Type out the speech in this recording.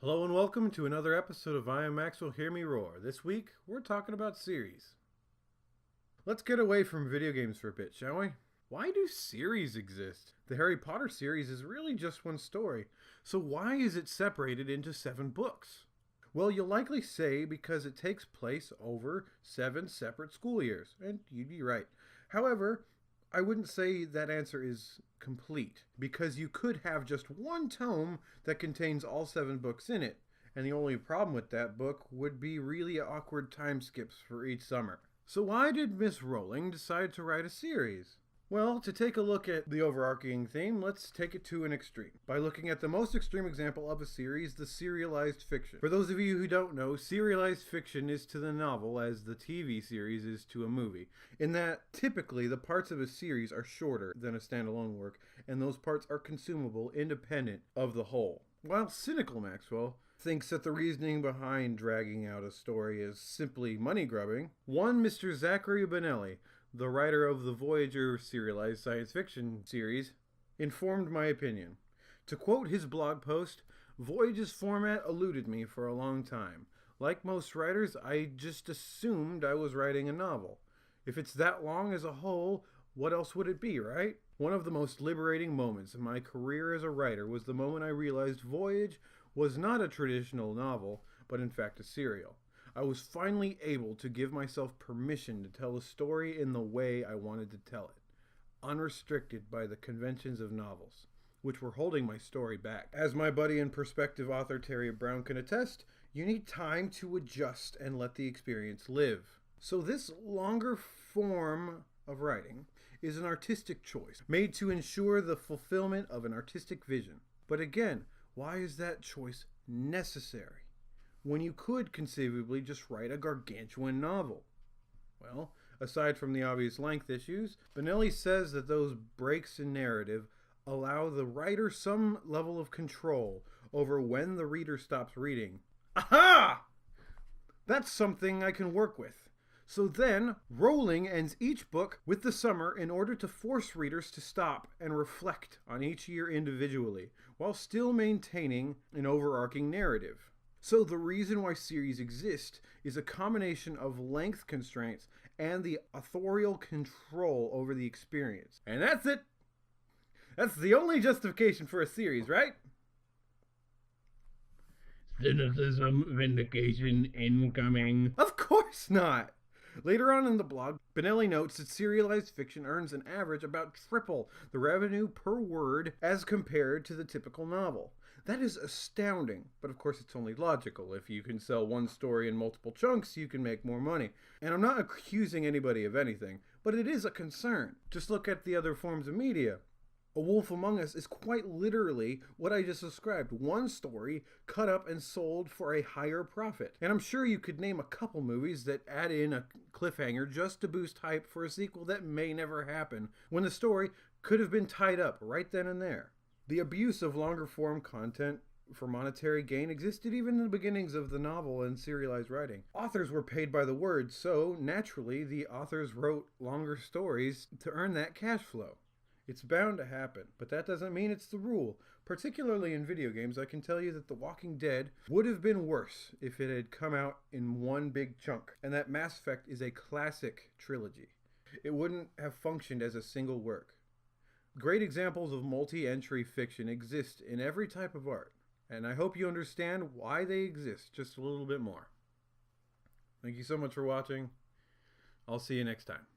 Hello and welcome to another episode of I Am Maxwell Hear Me Roar. This week, we're talking about series. Let's get away from video games for a bit, shall we? Why do series exist? The Harry Potter series is really just one story, so why is it separated into 7 books? Well, you'll likely say because it takes place over 7 separate school years, and you'd be right. However, I wouldn't say that answer is complete, because you could have just one tome that contains all 7 books in it, and the only problem with that book would be really awkward time skips for each summer. So why did Miss Rowling decide to write a series? Well, to take a look at the overarching theme, let's take it to an extreme by looking at the most extreme example of a series, the serialized fiction. For those of you who don't know, serialized fiction is to the novel as the TV series is to a movie, in that typically the parts of a series are shorter than a standalone work, and those parts are consumable independent of the whole. While cynical Maxwell thinks that the reasoning behind dragging out a story is simply money grubbing, one Mr. Zachary Benelli, the writer of the Voyager serialized science fiction series, informed my opinion. To quote his blog post, "Voyage's format eluded me for a long time. Like most writers, I just assumed I was writing a novel. If it's that long as a whole, what else would it be, right? One of the most liberating moments in my career as a writer was the moment I realized Voyage was not a traditional novel, but in fact a serial. I was finally able to give myself permission to tell a story in the way I wanted to tell it, unrestricted by the conventions of novels, which were holding my story back. As my buddy and prospective author Terry Brown can attest, you need time to adjust and let the experience live. So this longer form of writing is an artistic choice made to ensure the fulfillment of an artistic vision. But again, why is that choice necessary when you could conceivably just write a gargantuan novel? Well, aside from the obvious length issues, Benelli says that those breaks in narrative allow the writer some level of control over when the reader stops reading. Aha! That's something I can work with. So then, Rowling ends each book with the summer in order to force readers to stop and reflect on each year individually, while still maintaining an overarching narrative. So the reason why series exist is a combination of length constraints and the authorial control over the experience. And that's it! That's the only justification for a series, right? Cynicism vindication incoming. Of course not! Later on in the blog, Benelli notes that serialized fiction earns an average about triple the revenue per word as compared to the typical novel. That is astounding, but of course it's only logical. If you can sell one story in multiple chunks, you can make more money. And I'm not accusing anybody of anything, but it is a concern. Just look at the other forms of media. A Wolf Among Us is quite literally what I just described. One story cut up and sold for a higher profit. And I'm sure you could name a couple movies that add in a cliffhanger just to boost hype for a sequel that may never happen, when the story could have been tied up right then and there. The abuse of longer form content for monetary gain existed even in the beginnings of the novel and serialized writing. Authors were paid by the word, so naturally the authors wrote longer stories to earn that cash flow. It's bound to happen, but that doesn't mean it's the rule. Particularly in video games, I can tell you that The Walking Dead would have been worse if it had come out in one big chunk, and that Mass Effect is a classic trilogy. It wouldn't have functioned as a single work. Great examples of multi-entry fiction exist in every type of art, and I hope you understand why they exist just a little bit more. Thank you so much for watching. I'll see you next time.